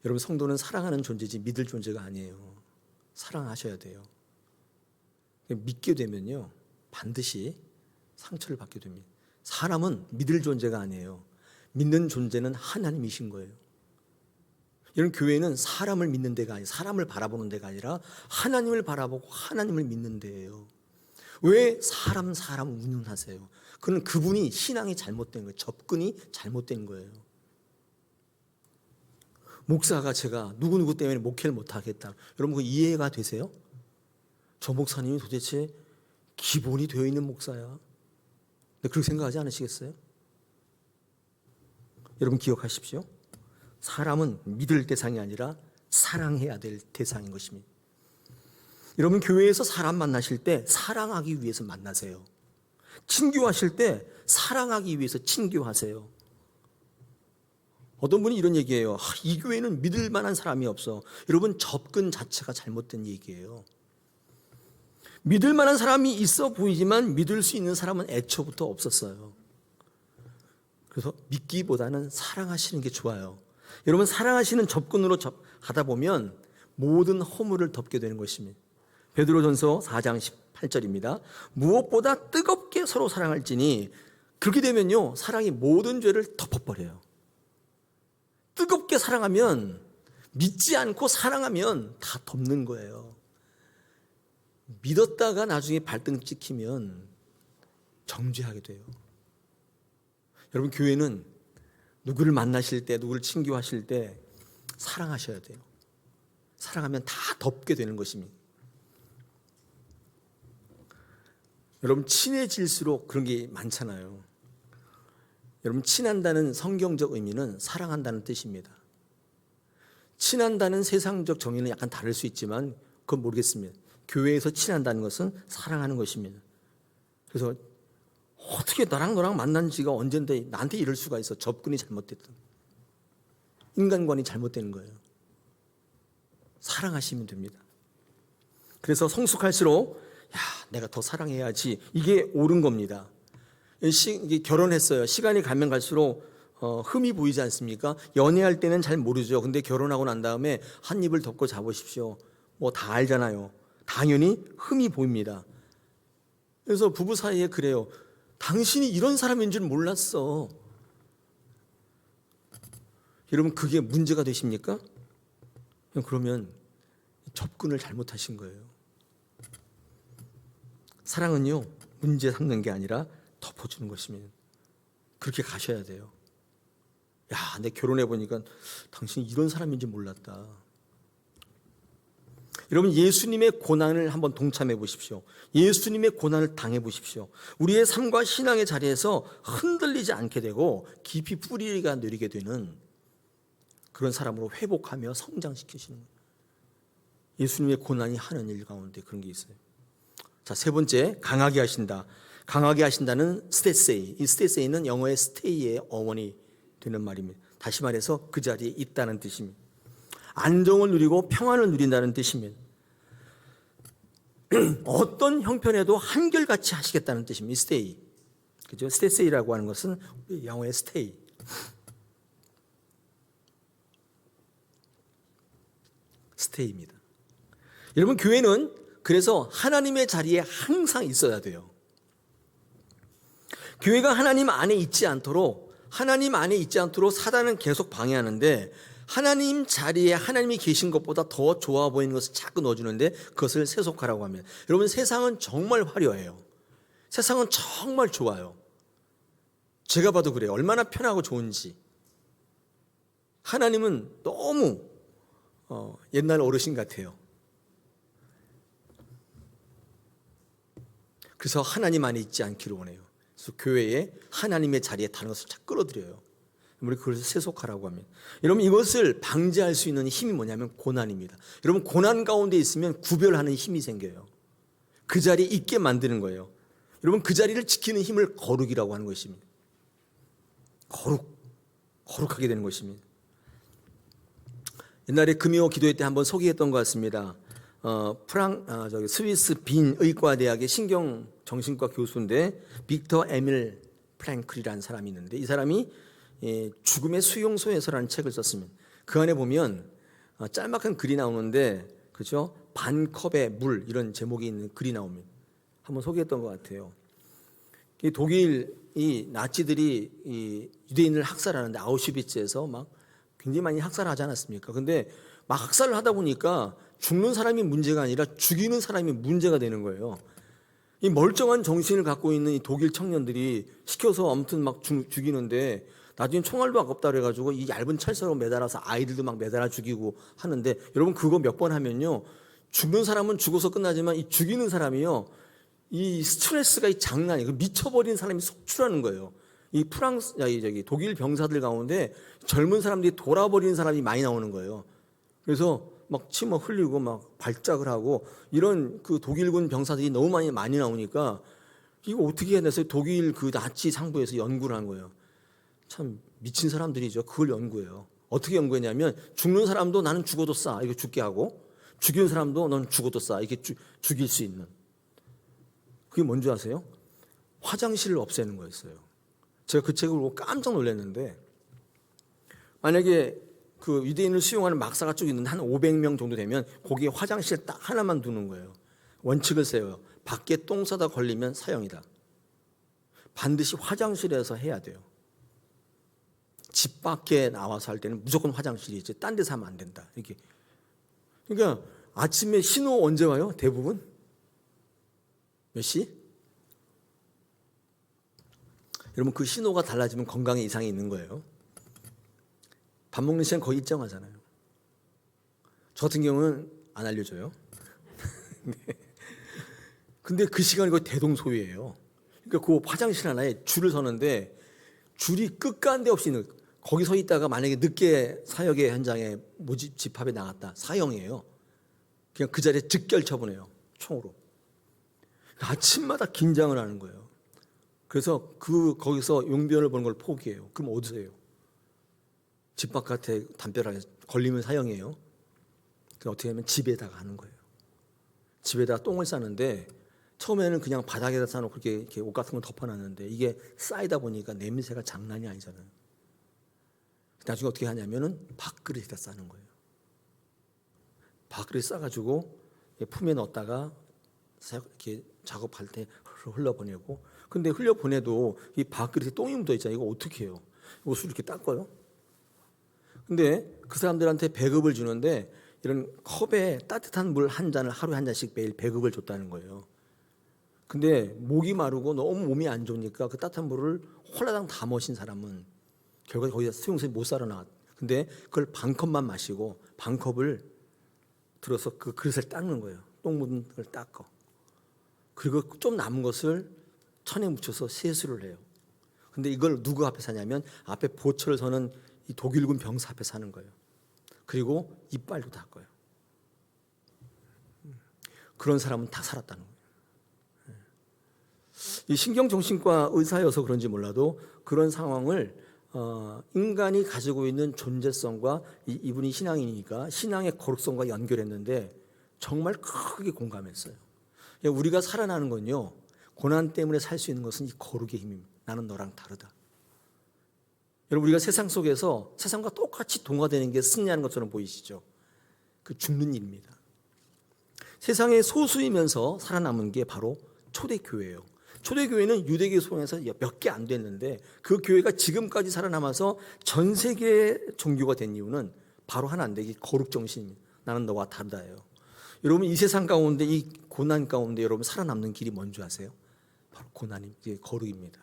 여러분 성도는 사랑하는 존재지 믿을 존재가 아니에요. 사랑하셔야 돼요. 믿게 되면요 반드시 상처를 받게 됩니다. 사람은 믿을 존재가 아니에요. 믿는 존재는 하나님이신 거예요. 이런 교회는 사람을 믿는 데가 아니라 사람을 바라보는 데가 아니라 하나님을 바라보고 하나님을 믿는 데예요. 왜 사람 운운하세요? 그건 그분이 신앙이 잘못된 거예요. 접근이 잘못된 거예요. 목사가 제가 누구누구 때문에 목회를 못하겠다. 여러분 그 이해가 되세요? 저 목사님이 도대체 기본이 되어 있는 목사야. 그렇게 생각하지 않으시겠어요? 여러분 기억하십시오. 사람은 믿을 대상이 아니라 사랑해야 될 대상인 것입니다. 여러분 교회에서 사람 만나실 때 사랑하기 위해서 만나세요. 친교하실 때 사랑하기 위해서 친교하세요. 어떤 분이 이런 얘기해요. 이 교회는 믿을 만한 사람이 없어. 여러분 접근 자체가 잘못된 얘기예요. 믿을 만한 사람이 있어 보이지만 믿을 수 있는 사람은 애초부터 없었어요. 그래서 믿기보다는 사랑하시는 게 좋아요. 여러분 사랑하시는 접근으로 하다 보면 모든 허물을 덮게 되는 것입니다. 베드로전서 4장 18절입니다. 무엇보다 뜨겁게 서로 사랑할지니 그렇게 되면요 사랑이 모든 죄를 덮어버려요. 뜨겁게 사랑하면 믿지 않고 사랑하면 다 덮는 거예요. 믿었다가 나중에 발등 찍히면 정죄하게 돼요. 여러분 교회는 누구를 만나실 때 누구를 친교하실 때 사랑하셔야 돼요. 사랑하면 다 덮게 되는 것입니다. 여러분 친해질수록 그런 게 많잖아요. 여러분 친한다는 성경적 의미는 사랑한다는 뜻입니다. 친한다는 세상적 정의는 약간 다를 수 있지만 그건 모르겠습니다. 교회에서 친한다는 것은 사랑하는 것입니다. 그래서 어떻게 너랑 만난 지가 언젠데 나한테 이럴 수가 있어. 접근이 잘못됐다. 인간관이 잘못된 거예요. 사랑하시면 됩니다. 그래서 성숙할수록 내가 더 사랑해야지 이게 옳은 겁니다. 이게 결혼했어요. 시간이 가면 갈수록 흠이 보이지 않습니까? 연애할 때는 잘 모르죠. 근데 결혼하고 난 다음에 한 입을 덮고 자보십시오. 뭐 다 알잖아요. 당연히 흠이 보입니다. 그래서 부부 사이에 그래요. 당신이 이런 사람인 줄 몰랐어. 여러분 그게 문제가 되십니까? 그러면 접근을 잘못하신 거예요. 사랑은요 문제 삼는 게 아니라 덮어주는 것입니다. 그렇게 가셔야 돼요. 내 결혼해 보니까 당신이 이런 사람인지 몰랐다. 여러분 예수님의 고난을 한번 동참해 보십시오. 예수님의 고난을 당해 보십시오. 우리의 삶과 신앙의 자리에서 흔들리지 않게 되고 깊이 뿌리가 내리게 되는 그런 사람으로 회복하며 성장시키시는 거예요. 예수님의 고난이 하는 일 가운데 그런 게 있어요. 자, 세 번째, 강하게 하신다. 강하게 하신다는 스테세이. 이 스테세이는 영어의 스테이의 어원이 되는 말입니다. 다시 말해서 그 자리에 있다는 뜻입니다. 안정을 누리고 평안을 누린다는 뜻입니다. 어떤 형편에도 한결같이 하시겠다는 뜻입니다. 스테이. 그죠? 스테세이라고 하는 것은 영어의 스테이. 스테이입니다. 여러분, 교회는 그래서 하나님의 자리에 항상 있어야 돼요. 교회가 하나님 안에 있지 않도록 사단은 계속 방해하는데, 하나님 자리에 하나님이 계신 것보다 더 좋아 보이는 것을 자꾸 넣어주는데 그것을 세속화라고 합니다. 여러분, 세상은 정말 화려해요. 세상은 정말 좋아요. 제가 봐도 그래요. 얼마나 편하고 좋은지. 하나님은 너무 옛날 어르신 같아요. 그래서 하나님 안에 있지 않기를 원해요. 그래서 교회에 하나님의 자리에 다른 것을 자꾸 끌어들여요. 우리 그것을 세속화라고 합니다. 여러분, 이것을 방지할 수 있는 힘이 뭐냐면 고난입니다. 여러분, 고난 가운데 있으면 구별하는 힘이 생겨요. 그 자리에 있게 만드는 거예요. 여러분, 그 자리를 지키는 힘을 거룩이라고 하는 것입니다. 거룩하게 되는 것입니다. 옛날에 금요 기도회 때 한번 소개했던 것 같습니다. 스위스 빈 의과대학의 신경정신과 교수인데 빅터 에밀 프랭클이라는 사람이 있는데, 이 사람이 죽음의 수용소에서라는 책을 썼습니다. 그 안에 보면 짤막한 글이 나오는데, 그렇죠? 반 컵의 물, 이런 제목이 있는 글이 나옵니다. 한번 소개했던 것 같아요. 독일 이 나치들이 이 유대인을 학살하는데 아우슈비츠에서 막 굉장히 많이 학살하지 않았습니까? 근데 막 학살을 하다 보니까 죽는 사람이 문제가 아니라 죽이는 사람이 문제가 되는 거예요. 이 멀쩡한 정신을 갖고 있는 이 독일 청년들이 시켜서 아무튼 막 죽이는데, 나중에 총알도 아깝다 그래가지고 이 얇은 철사로 매달아서 아이들도 막 매달아 죽이고 하는데, 여러분, 그거 몇 번 하면요, 죽는 사람은 죽어서 끝나지만 이 죽이는 사람이요, 이 스트레스가 이 장난이 아니에요. 미쳐버린 사람이 속출하는 거예요. 이 독일 병사들 가운데 젊은 사람들이 돌아버리는 사람이 많이 나오는 거예요. 그래서 막 침 흘리고 막 발작을 하고, 이런 그 독일군 병사들이 너무 많이 나오니까 이거 어떻게 해야 돼서 독일 그 나치 상부에서 연구를 한 거예요. 참 미친 사람들이죠. 그걸 연구해요. 어떻게 연구했냐면, 죽는 사람도 나는 죽어도 싸, 이거 죽게 하고, 죽이는 사람도 너는 죽어도 싸, 이렇게 죽일 수 있는. 그게 뭔지 아세요? 화장실을 없애는 거였어요. 제가 그 책을 보고 깜짝 놀랐는데, 만약에 그 유대인을 수용하는 막사가 쭉 있는데 한 500명 정도 되면 거기에 화장실 딱 하나만 두는 거예요. 원칙을 세워요. 밖에 똥 싸다 걸리면 사형이다. 반드시 화장실에서 해야 돼요. 집 밖에 나와서 할 때는 무조건 화장실이지, 딴 데서 하면 안 된다. 이렇게. 그러니까 아침에 신호 언제 와요? 대부분 몇 시? 여러분, 그 신호가 달라지면 건강에 이상이 있는 거예요. 밥 먹는 시간 거의 일정하잖아요. 저 같은 경우는 안 알려줘요. 근데 그 시간이 거의 대동소이해요. 그러니까 그 화장실 하나에 줄을 서는데, 줄이 끝간데 없이 있는, 거기 서 있다가 만약에 늦게 사역의 현장에 모집 집합에 나갔다, 사형이에요. 그냥 그 자리에 즉결 처분해요, 총으로. 아침마다 긴장을 하는 거예요. 그래서 거기서 용변을 보는 걸 포기해요. 그럼 어디서 해요? 집 바깥에 담벼락에 걸리면 사형이에요. 그럼 어떻게 하면 집에다가 하는 거예요. 집에다가 똥을 싸는데, 처음에는 그냥 바닥에다 싸놓고 이렇게 옷 같은 걸 덮어놨는데, 이게 쌓이다 보니까 냄새가 장난이 아니잖아요. 나중에 어떻게 하냐면은 밥그릇에다 싸는 거예요. 밥그릇 싸가지고 품에 넣었다가 이렇게 작업할 때 흘려보내고, 근데 흘려보내도 이 밥그릇에 똥이 묻어 있잖아요. 이거 어떻게 해요? 옷을 이렇게 닦아요? 근데 그 사람들한테 배급을 주는데, 이런 컵에 따뜻한 물 한 잔을 하루에 한 잔씩 매일 배급을 줬다는 거예요. 근데 목이 마르고 너무 몸이 안 좋으니까 그 따뜻한 물을 홀라당 다 마신 사람은 결국 거기서 수용소에 못 살아나왔. 근데 그걸 반 컵만 마시고 반 컵을 들어서 그 그릇을 닦는 거예요. 똥 묻은 걸 닦어. 그리고 좀 남은 것을 천에 묻혀서 세수를 해요. 근데 이걸 누구 앞에 사냐면, 앞에 보초를 서는 이 독일군 병사 앞에 사는 거예요. 그리고 이빨도 닦아요. 그런 사람은 다 살았다는 거예요. 이 신경정신과 의사여서 그런지 몰라도 그런 상황을 인간이 가지고 있는 존재성과 이분이 신앙이니까 신앙의 거룩성과 연결했는데 정말 크게 공감했어요. 우리가 살아나는 건요, 고난 때문에 살 수 있는 것은 이 거룩의 힘입니다. 나는 너랑 다르다. 여러분, 우리가 세상 속에서 세상과 똑같이 동화되는 게 승리하는 것처럼 보이시죠? 그 죽는 일입니다. 세상에 소수이면서 살아남은 게 바로 초대교회예요. 초대교회는 유대교 속에서 몇 개 안 됐는데 그 교회가 지금까지 살아남아서 전 세계 종교가 된 이유는 바로 하나 안 되기 거룩 정신입니다. 나는 너와 다르다예요. 여러분 이 세상 가운데 이 고난 가운데 여러분 살아남는 길이 뭔지 아세요? 바로 고난이 거룩입니다.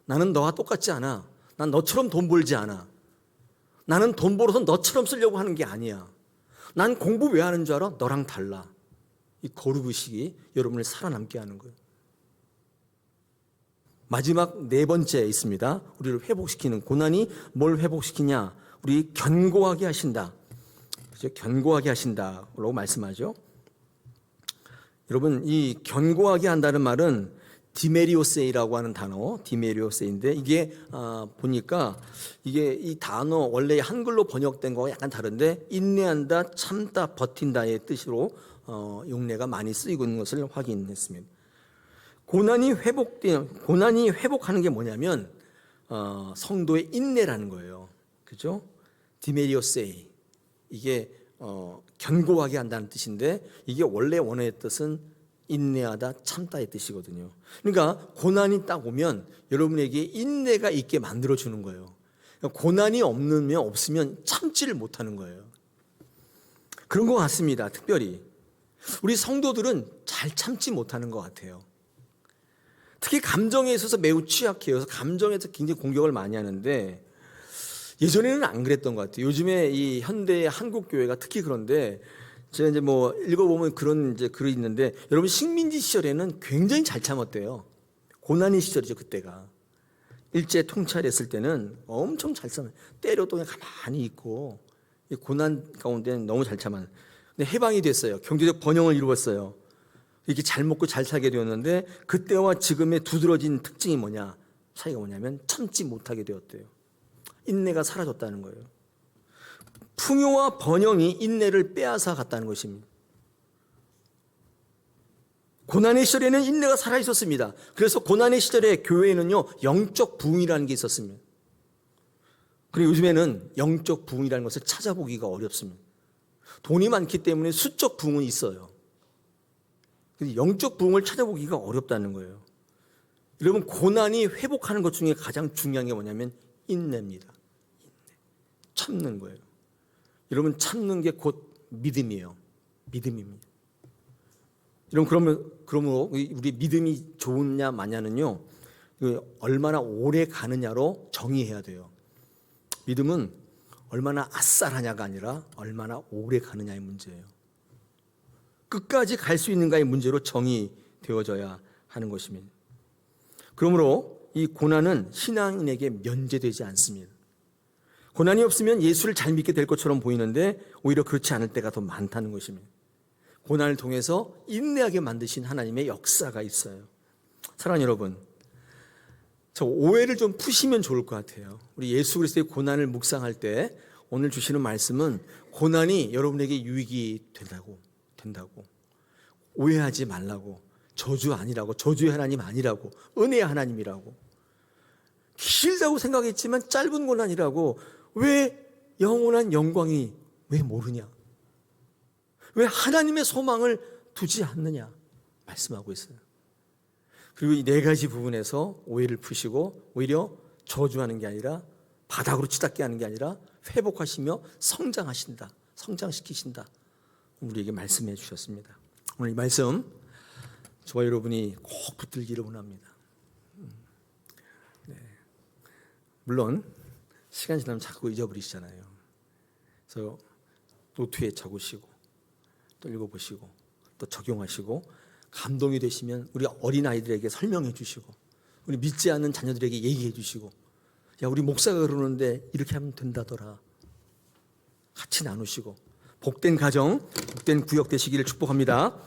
나는 너와 똑같지 않아. 난 너처럼 돈 벌지 않아. 나는 돈 벌어서 너처럼 쓰려고 하는 게 아니야. 난 공부 왜 하는 줄 알아? 너랑 달라. 이 거룩의식이 여러분을 살아남게 하는 거예요. 마지막 네 번째 있습니다. 우리를 회복시키는 고난이 뭘 회복시키냐? 우리 견고하게 하신다. 그렇죠? 견고하게 하신다라고 말씀하죠. 여러분 이 견고하게 한다는 말은 디메리오세이라고 하는 단어, 디메리오세인데 이게 보니까 이게 이 단어 원래 한글로 번역된 거와 약간 다른데 인내한다, 참다, 버틴다의 뜻으로 용례가 많이 쓰이고 있는 것을 확인했습니다. 고난이 회복하는 게 뭐냐면 성도의 인내라는 거예요. 그죠? 디메리오세이 이게 견고하게 한다는 뜻인데 이게 원래 원어의 뜻은 인내하다, 참다의 뜻이거든요. 그러니까 고난이 딱 오면 여러분에게 인내가 있게 만들어주는 거예요. 그러니까 고난이 없으면 참지를 못하는 거예요. 그런 것 같습니다. 특별히 우리 성도들은 잘 참지 못하는 것 같아요. 특히 감정에 있어서 매우 취약해요. 감정에서 굉장히 공격을 많이 하는데 예전에는 안 그랬던 것 같아요. 요즘에 이 현대 한국 교회가 특히 그런데 제가 이제 뭐 읽어보면 그런 이제 글이 있는데 여러분 식민지 시절에는 굉장히 잘 참았대요. 고난의 시절이죠 그때가. 일제 통찰했을 때는 엄청 잘 참아요. 때려도 그냥 가만히 있고 이 고난 가운데는 너무 잘 참아요. 근데 해방이 됐어요. 경제적 번영을 이루었어요. 이렇게 잘 먹고 잘 살게 되었는데 그때와 지금의 두드러진 특징이 뭐냐? 차이가 뭐냐면 참지 못하게 되었대요. 인내가 사라졌다는 거예요. 풍요와 번영이 인내를 빼앗아 갔다는 것입니다. 고난의 시절에는 인내가 살아 있었습니다. 그래서 고난의 시절에 교회에는요 영적 부흥이라는 게 있었습니다. 그리고 요즘에는 영적 부흥이라는 것을 찾아보기가 어렵습니다. 돈이 많기 때문에 수적 부흥은 있어요. 근데 영적 부흥을 찾아보기가 어렵다는 거예요. 여러분 고난이 회복하는 것 중에 가장 중요한 게 뭐냐면 인내입니다. 인내. 참는 거예요. 여러분 참는 게 곧 믿음이에요. 믿음입니다. 여러분 그러므로 우리 믿음이 좋으냐 마냐는요 얼마나 오래 가느냐로 정의해야 돼요. 믿음은 얼마나 아싸하냐가 아니라 얼마나 오래 가느냐의 문제예요. 끝까지 갈 수 있는가의 문제로 정의되어져야 하는 것입니다. 그러므로 이 고난은 신앙인에게 면제되지 않습니다. 고난이 없으면 예수를 잘 믿게 될 것처럼 보이는데 오히려 그렇지 않을 때가 더 많다는 것입니다. 고난을 통해서 인내하게 만드신 하나님의 역사가 있어요. 사랑하는 여러분, 저 오해를 좀 푸시면 좋을 것 같아요. 우리 예수 그리스도의 고난을 묵상할 때 오늘 주시는 말씀은 고난이 여러분에게 유익이 된다고 오해하지 말라고, 저주 아니라고, 저주의 하나님 아니라고, 은혜의 하나님이라고, 길다고 생각했지만 짧은 고난이라고, 왜 영원한 영광이 왜 모르냐, 왜 하나님의 소망을 두지 않느냐 말씀하고 있어요. 그리고 이 네 가지 부분에서 오해를 푸시고 오히려 저주하는 게 아니라 바닥으로 치닫게 하는 게 아니라 회복하시며 성장시키신다 우리에게 말씀해 주셨습니다. 오늘 이 말씀 저와 여러분이 꼭 붙들기를 원합니다. 네. 물론 시간 지나면 자꾸 잊어버리시잖아요. 그래서 노트에 적으시고 또 읽어보시고 또 적용하시고 감동이 되시면 우리 어린아이들에게 설명해 주시고 우리 믿지 않는 자녀들에게 얘기해 주시고 야 우리 목사가 그러는데 이렇게 하면 된다더라 같이 나누시고 복된 가정, 복된 구역 되시기를 축복합니다.